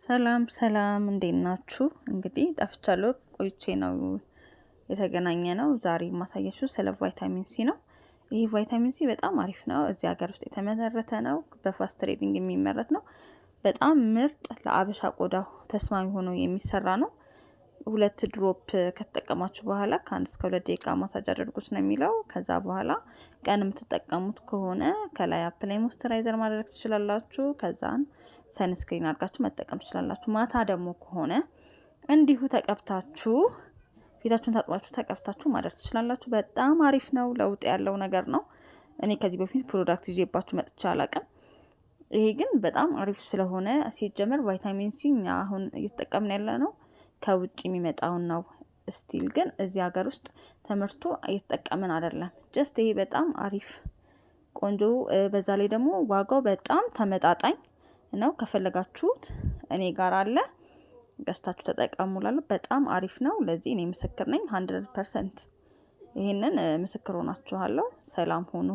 ሰላም ሰላም እንዴት ናችሁ? እንግዲህ ጠፍቻለሁ ቆይቼ ነው የተገናኘነው። ዛሬ የማሳያችሁ ስለ ቫይታሚን ሲ ነው። ይህ ቫይታሚን ሲ በጣም አሪፍ ነው። እዚህ ሀገር ውስጥ የተመረተ ነው። በፋስት ትሬዲንግ የሚመረት ነው። በጣም ምርጥ ለአበሻ ቆዳ ተስማሚ ሆኖ የሚሰራ ነው። 2 ድሮፕ ከተጠቀማችሁ በኋላ ከ1 እስከ 2 ደቂቃ ማሳጅ አድርጉት ነው የሚለው። ከዛ በኋላ ቀን የምትጠቀሙት ከሆነ ከላይ አፕላይ ሞይስቸራይዘር ማድረግ ትችላላችሁ። ከዛን ሰንስክሪን አድርጋችሁ መጠቀም ትችላላችሁ። ማታ ደግሞ ከሆነ እንዲሁ ተቀብታችሁ ፊታችሁን ታጥባችሁ ተቀብታችሁ ማድረግ ትችላላችሁ። በጣም አሪፍ ነው። ለውጥ ያለው ነገር ነው። እኔ ከዚህ በፊት ፕሮዳክት ይዤባችሁ መጥቼ አላውቅም። ይሄ ግን በጣም አሪፍ ስለሆነ ሲጀመር ቫይታሚን ሲ እኛ አሁን እየተጠቀምን ያለ ነው ከውጭ የሚመጣውን ነው። ስቲል ግን እዚህ ሀገር ውስጥ ተመርቶ እየተጠቀምን አይደለም። ጀስት ይሄ በጣም አሪፍ ቆንጆ፣ በዛ ላይ ደግሞ ዋጋው በጣም ተመጣጣኝ ነው። ከፈለጋችሁት እኔ ጋር አለ፣ ገዝታችሁ ተጠቀሙ እላለሁ። በጣም አሪፍ ነው። ለዚህ እኔ ምስክር ነኝ 100%። ይሄንን ምስክር ሆናችኋለሁ። ሰላም ሁኑ።